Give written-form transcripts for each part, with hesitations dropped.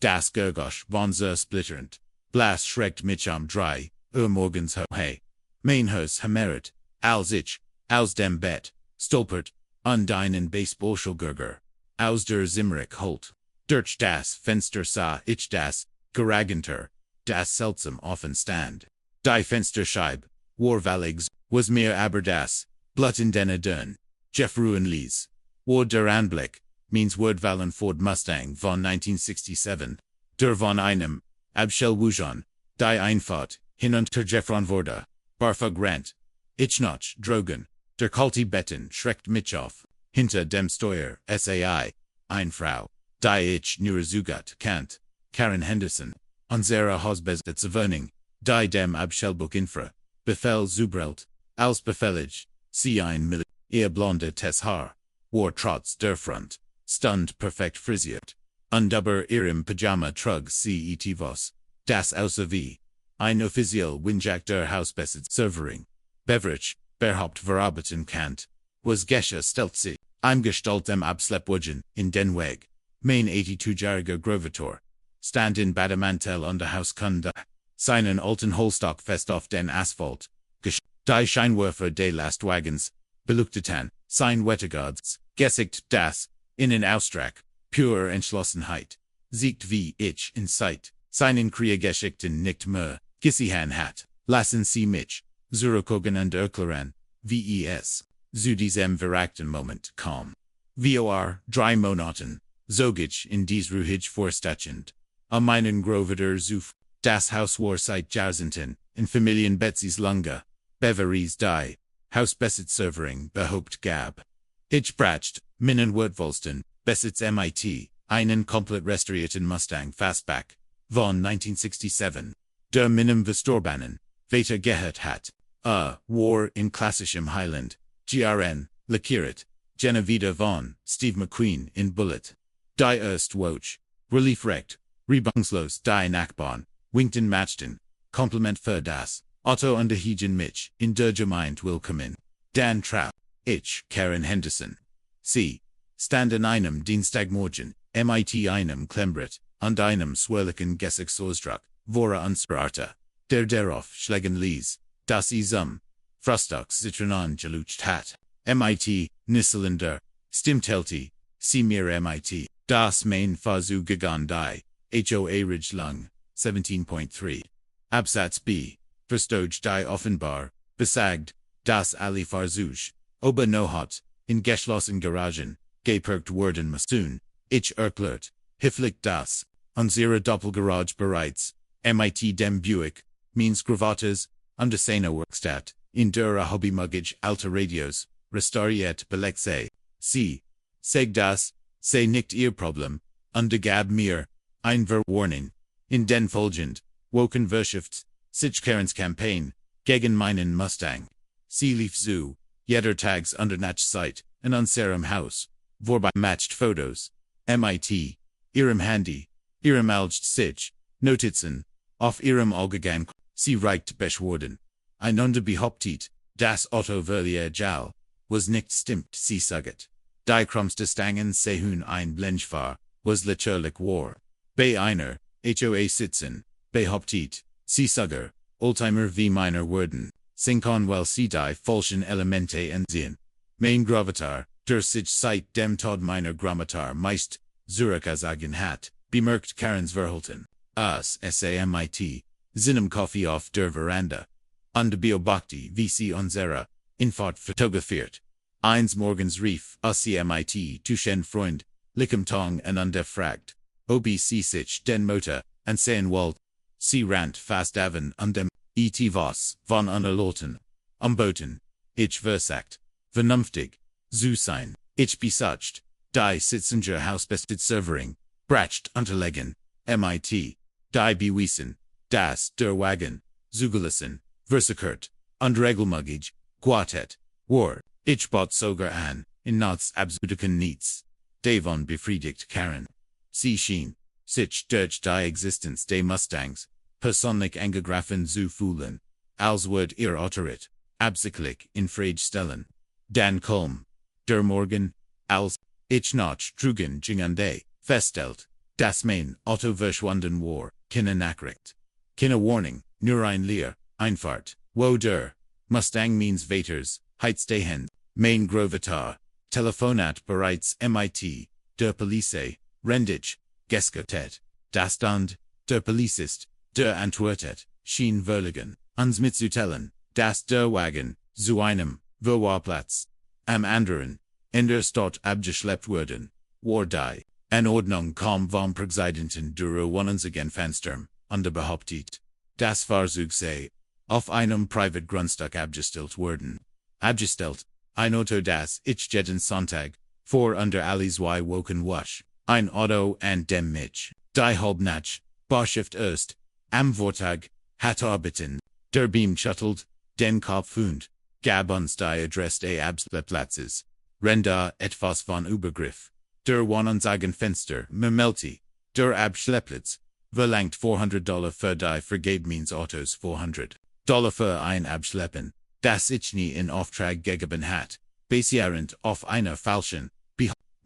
das Gergosch von zersplitterend, Blas schreckt mich am drei, morgens hey. Mein Haus hammeret, als ich, aus dem Bett, stolpert, an deinen Baseballschulgurger, aus der Zimmerich holt. Durch das Fenster sah ich das Geragenter, das seltsam offen stand. Die Fensterscheibe, warvalligs, was mir aber das, Blut in den Dön, Jeff Ruinlees. War der Anblick, means Wordvallen Ford Mustang von 1967, der von einem, Abschlugswujon, die Einfahrt, hinunter Jeffron wurde, Barfa Grant. Ich noch, Drogen, der kalte Betten schreckt mich auf, hinter dem Steuer, SAI, eine Frau, die ich nur zugat kennt, Karen Henderson, unsere Hausbesitzerwohnung, die dem Abschlugsbuch infra, Befehl zubrelt, als befehlig, sie ein ihr blonde Haar, war trotz der Front, stund perfekt frisiert, und über ihrem Pyjama trug sie etwas, das außer wie, ein offiziell Winjack der Hausbesitzerwohnung, Beverage, berhaupt verarbeiten kannt, was Gesche stellt sie, im Gestalt dem Abschleppwagen, in den Weg, mein 82-jähriger Grovator, stand in Bademantel und der Hauskunde, seinen alten Holstock fest auf den Asphalt, die Scheinwerfer des Lastwagens, beleuchteten, sein Wetterguards, gesiegt das, innen Ausstrack, pure Entschlossenheit, siegt wie ich in Sight, seinen Kriegeschickten nicht mehr, gesiehen hat, lassen Sie mich, zurückgucken und erklären, wie es, zu diesem verrackten Moment kam. Vor 3 Monaten, zog ich in dies ruhig Vorstadtchen, an meinen Grovader Zuf, das Haus war seit Jahrzehnten, in Familien Betsy's Lunge, Beveries die, Hausbesitzerwohnung behaupt gab. Ich bracht, meinen Wertvollsten, Besitz mit, einen komplett restaurierten Mustang Fastback, von 1967, der meinem Vestorbanen, Vater gehört hat, war in klassischem Highland, GRN, lackiert, Genevieve von, Steve McQueen in Bullet. Die erst Woch, Relief recht, Rebungslos die Nachbarn, winkten matchten, Kompliment für das, Otto unterhiegen mich, in der Gemeinde willkommen. Dan Trau, ich, Karen Henderson. Sie, stand an einem Dienstagmorgen, mit einem Klemmbrett, und einem swirligen Gesichtsausdruck, vora unsere der darauf schlägen ließ, dass sie zum Frühstück Zitronen gelutscht hat. Mit, Nisselender, Stimmtelti, sie mir mit, das mein Versuch gegangen die, HOA-Revenge-Stories, 17.3. Absatz B, verstoj die offenbar, besagt, dass alle Versuch, ober nohat, in geschlossen Garagen, geparkt worden müssen, ich erklärt, hilflich das, unsere Doppelgarage bereits, mit dem Buick, means Gravatas, und seiner Werkstatt, in der Hobbymuggage alte Radios, restauriert Polizei, sie, sag das, sei nicht ihr Problem, und gab mir, ein Verwarning, in den folgend, woken Wirtschafts, SCHLUG's Campaign, gegen meinen Mustang. Sie lief zu, jeder Tags unter Nachzeit, in unserem Haus, vorbei matched Fotos, mit, ihrem Handy, ihrem algt sich, Notizen, auf ihrem Allgegang, sie reicht beschworen. Einander behauptet, das Auto verlieh Jal, was nicht stimmt, sie sagt. Die krummste Stangen sehun ein Blendfahr, was lächerlich war. Bei einer, HOA sitzen, behauptet, sie sagger, Oldtimer wie meiner worden, sinkon well sie die falschen Elemente ansehen. Mein Gravatar, der sich seit dem Tod meiner Grammatar meist, zurückgezogen hat, bemerkt Karens Verhalten, samit, seinem Kaffee auf der Veranda. Und beobachte, wie sie unsere Infahrt fotografiert. Eins morgens rief, mit, tuschen Freund, lickem Tong einander fragt, ob sie sich den Motor ansehen wollt. Sie rant fast davon dem, was, von unerloten, umboten, ich versagt, vernünftig, zu sein, ich besucht, die Sitzinger Hausbesitzerwohnung, BRAch unterlegen, mit, die bewiesen, dass der Wagen, zugelassen, versichert, und regelmäßig, quartet, war, ich bot sogar an, in Nachts absurdigen nichts, davon befriedigt Karen. Sie schien, sich durch die Existenz des Mustangs, persönlich angegriffen zu fühlen, als wird ihr Autorit, absichtlich in Frage stellen. Dan Kulm, der Morgen, als, ich noch trugen gingande, feststellt, Das Main Auto verschwunden war, keine Nachricht. Keine Warning, nur ein Leer, Einfahrt, wo der Mustang means Vaters, Heizstehen, Main Grovetar, Telefonat bereits mit, der Polizei, Rendich, Geskotet, das Dund, der Polizist, der antwortet, schien verlegen, uns mitzuteilen, dass der Wagen, zu einem, Verwahrplatz, am anderen, in der Stadt abgeschleppt wurden, war die Anordnung kam vom Präsidenten durch Wohnungsgen Fenster, und behauptet, das Fahrzeug sei auf einem Privatgrundstück abgestellt worden. Abgestellt, ein Auto das ich jeden Sonntag, vor unter alles woken wasch, ein Auto an dem mich, die Halbnacht, Beschäftigt ist, am Vortag, hat arbeiten, der Beam schuttelt, den Kopf und, gab uns die Adresse des Abstellplatzes, Renda etwas von Übergriff, der Wohnungsgenfenster, Memelti, der Abschleppplatz, verlangt $400 für die Vergebensautos $400 für ein Abschleppen, das ich nie in Auftrag gegeben hat, basierend auf einer falschen,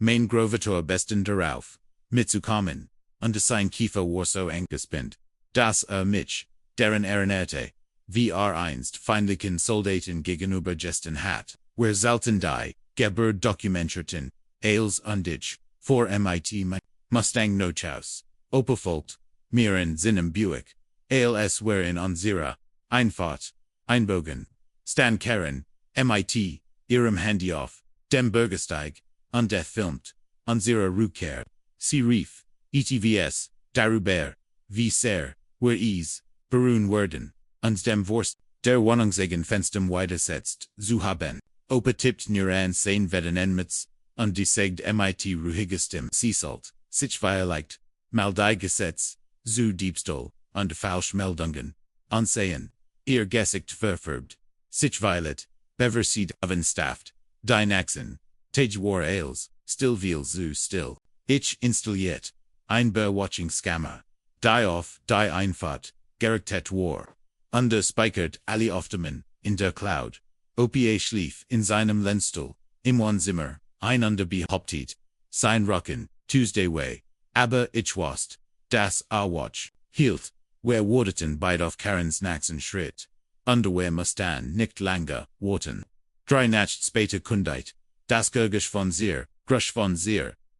mein Grovetor besten darauf, mitzukommen, und sein Kiefer war so angespinnt, dass mich, deren Erinnerte, wie einst feindlichen Soldaten gegenüber gesten hat, wer selten die Geburt dokumentierten, als und ich, vor mit Mustang Nochaus, Opa folgt, mir in seinem Buick, als wherein unsere Einfahrt, einbogen, STEHLEN, mit, ihrem Handy auf, dem Bürgersteig, und filmt, unsere Rückkehr, sie rief, ETVS, darüber, wie sehr, wir es, beruhen werden, uns dem Wurst, der Wohnungsgenfenster widersetzt, zu haben. Opa tippt nur an sein Veterinärmitz, und die sagt mit ruhigestem Seesalt, sich verlegt, mal die Gesetz, zu Diebstahl, und Falschmeldungen, ansehen, ihr Gesicht verfärbt, sich violet, beversied Ovenstaft, die Naxen, Tage war als, still viel zu still, ich installiert, ein Bewatchungskammer, die auf, die Einfahrt, gerechnet war, und speichert alle Aufnahmen, in der Cloud. Opa schlief in seinem Lehnstuhl, im Wohnzimmer, einander behauptet, sein Rücken, Tuesday way, aber ich wusste, dass Watch, hielt, wir warteten beide auf Karens nächsten Schritt, und wir mussten nicht lange warten. 3 Nacht später kündigt, das Gergisch von sehr,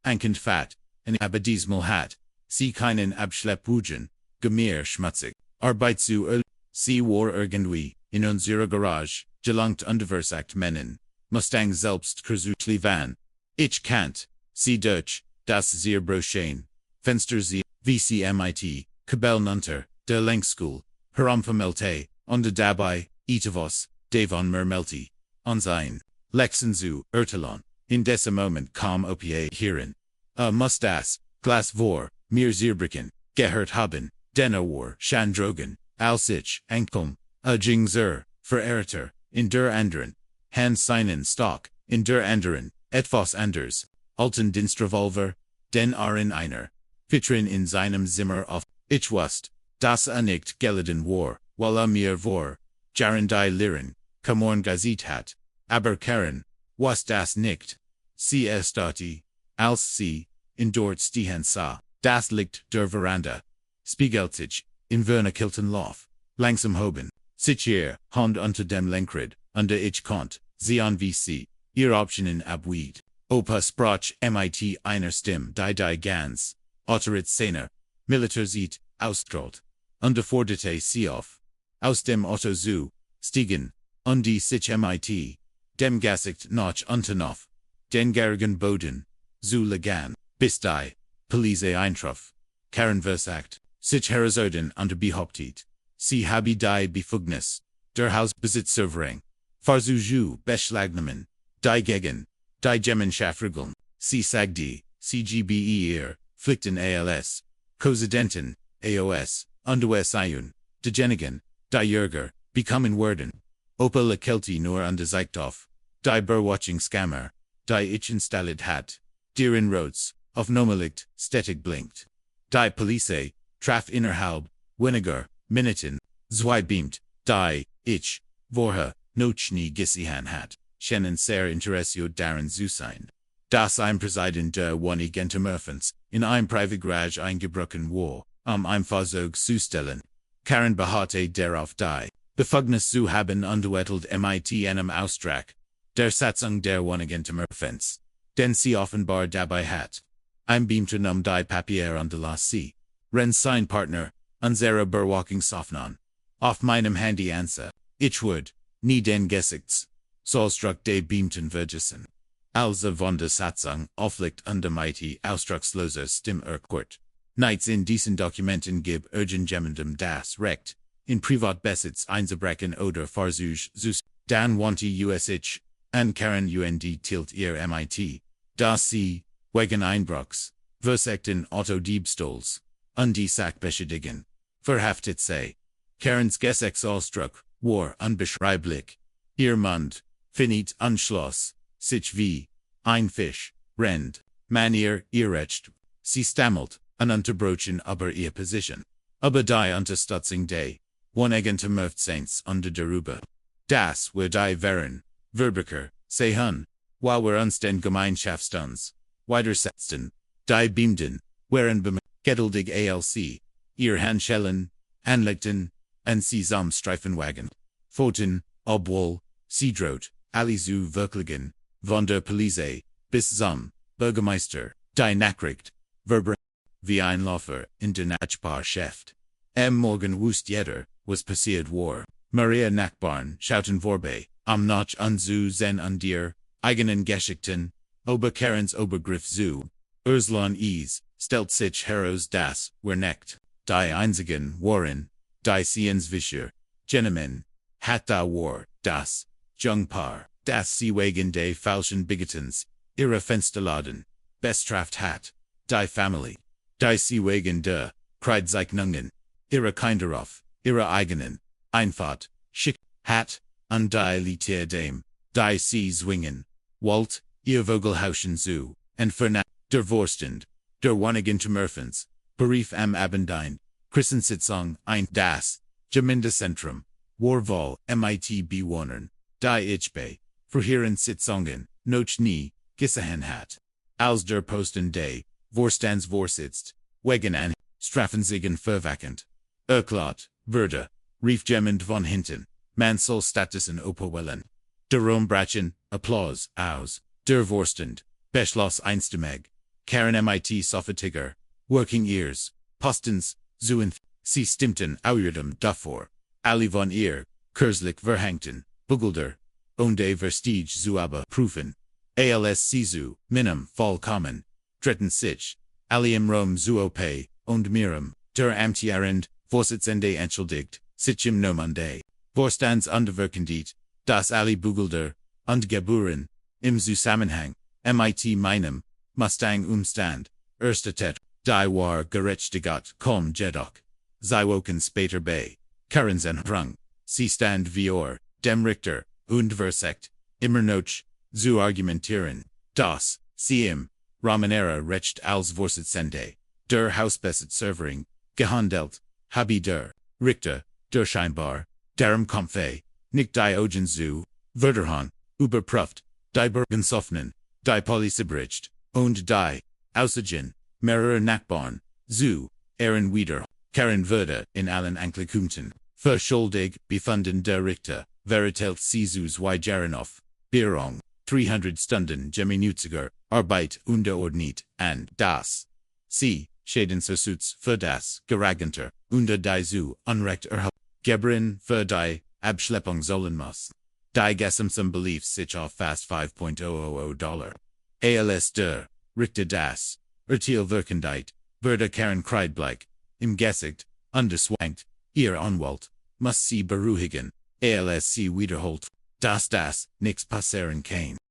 ein Fat, und aber diesmal hat, sie keinen Abschleppwagen, Gemir schmutzig, Arbeit zu sie war irgendwie, in unserer Garage, gelangt und versagt Meinen, Mustang selbst kurzlich van. Ich kannt, sie Deutsch, das sehr broschen, Fenster sie, VCMIT, Kabel nunter, der Lenkstuhl, herumvermelte, und dabei, etwas, davon mermelti, uns ein, Lexen zu Ertelon, in diesem Moment kam Opa hierin. Muss das, Glas vor, mir zerbricken, gehört haben, denn war, Chandrogen, als ich, ankom, ging verehrter, in der anderen, Hans seinen Stock, in der anderen, etwas anders, alten Dienstrevolver, den in einer, Vitrin in seinem Zimmer auf, ich wusste, dass nicht geleden war, weil mir war, jaren die Liren, kamorn gazit hat, aber Karen, was das nicht, sie estati, als sie, in dort stehen sah, das liegt der Veranda, spiegelt sich, in vernakelten Lauf, langsam hoben, sich hier, Hand unter dem Lenkrad, und ich konnt, sie an wie sie, ihr Optionen abwied. Opa SCHLUG mit einer Stimme, die ganz, Otterit Szene, Militär sieht, ausstrahlt, und forderte sie auf, aus dem Auto zu, stiegen, und die sich mit, dem Gesicht noch unternof, den gerigen Boden, zu legen, bis die, Polizei eintraf, Karen versagt, sich herausorden und behauptet, sie habe die Befugnis, der Hausbesitzer verring, Farzuju beschlagnahmen, die gegen, die Gemeinschaftregeln, sie sagte, CGBE ihr, Pflichten als, Präsidenten, AOS, und Iun, diejenigen, die Jürger, bekommen werden. Opa lächelte nur und zeigte auf, die Bewatchungskammer, die ich installiert hat, deren Rots, auf Nomelicht, stetig blinkt. Die Polizei, traf innerhalb, weniger, Minuten, zwei beamt, die, ich, vorher, noch nie gesehen hat, scheinen sehr interessiert daran zu sein. Das Einpresiden der Wohnigentümmerfens, in ein Privatgarage eingebrochen war, ein Fahrzeug zu stellen. Karen beharrte darauf die Befugnis zu haben unduettelt mit einem Auftrag. Der Satzung der Wohnigentümmerfens. Den sie offenbar dabei hat. Beamten die Papiere unterlassen. Ren sein Partner, unsere Berwachungssaufnahmen. Auf meinem Handy ansa. Ich would, nie den Gesichts. Sollstruck de Beamten vergessen. Also von der Satzung aufliegt under mighty ausdruckslose Stimmurkurt. Nichts in diesen Dokumenten gib irgendjemandem das Recht, in Privatbesitz einzubrechen oder Fahrzeug zu dann wanti USH, an Karen UND tilt ihr MIT, dass sie, wegen Einbruchs, versuchten Autodiebstahls, und die Sache beschädigen, verhaftet sei. Karens Gesichtsausdruck war unbeschreiblich. Ihr Mund, finit Anschluss, sich wie ein Fisch, rennt, Manier irrecht, sie stammelt, ununterbrochen über ihr Position. Aber die Unterstützung des Wohnigentümmerfens unter darüber. Das wir die Wären, Verbraucher, sehen, weil wir uns den Gemeinschaftsstands widersetzten, die Beamten, waren geduldig ALC, ihr Handschellen, anlegten, und sie zum Streifenwagen. Pfoten, obwohl, sie droht, alle zu wirklichen, von der Polizei, bis zum Bürgermeister, die Nachricht, verbreitet, wie ein Läufer in der Nachbarschaft. Morgen wusste jeder, was passiert war. Maria Nachbarn schauten vorbei, noch zu zen an dir, eigenen Geschichten, Karens Obergriff zu. Urslan stellt sich heraus das, wir nicht, die einzigen waren, die Sehenswischer, Gentlemen, hat da war, das, Jungpaar, das sie wegen des falschen Bigetens, ihre Fensterladen, bestraft hat, die Familie, die sie wegen der, Kreidzeichnungen, ihre Kinder auf, ihre eigenen, Einfahrt, schick, hat, und die Liter dem, die sie zwingen, Walt, ihr Vogelhauschen zu, entfernen, der Vorstand, der Wohnigentümmerfens, Brief am Abendine, Christensitzung ein das, Gemeindezentrum, Warval, mit Bewohnern, die ich bei, vorherigen Sitzungen, noch nie, gesehen hat. Als der Posten des Vorstandsvorsitz, wegen an, Straffensiegen verwachend. Erklärt, würde, rief jemand von hinten, man soll stattdessen opowellen. Darum brachen, Applaus, aus, der Vorstand, beschloss einstimmig, Karen mit Soffetiger, Working Ears, Postens, zuend, sie stimmten auirdem davor, alle von ihr, kürzlich verhängten, Bugelder, und de Vestige zu prüfen, als zu, meinem, vollkommen, dritten sich, alle im Rom zu op, und mirem, der amtierend, Vorsitzende entschuldigt, sich im Nomen des Vorstands unterwirkend, dass alle Bugelder, und Geburen, im Zusammenhang, mit meinem, Mustang umstand, erste Tet, die war gerechtigt, kom jedoch, sie woken später bei, Karens Entrung, sie stand vior, dem Richter, und versekt, immer noch, zu argumentieren, dass, sie im, Romanera recht als Vorsitzende, der Hausbesitzervering, gehandelt, habe der, Richter, der scheinbar, darum Kampfe, nicht die Augen zu, Verderhang, überprüft, die Bürgensoffnen, die Polizeibericht, und die, Aussigen, mehrerer Nachbarn, zu, Ehren wieder, Karen würde, in allen Anklagepunkten, verschuldig, befunden der Richter, verurteilt sie zu 2 Jahren auf, Bewährung, 300 Stunden gemeinnütziger Arbeit unterordnet, an das, sie, Schädensersatz für das, Geregnete, unter die zu, Unrecht erhalten, Gebrin, für die, Abschleppung sollen muss. Die Gesamsum belief sich auf fast $5,000. Als der, Richter das, Urteil wirkendeit, würde Karen kreidbleich, im Gesicht, unterswankt, ihr Anwalt, muss sie beruhigen, als sie wiederholt, dass das, nichts passieren kann.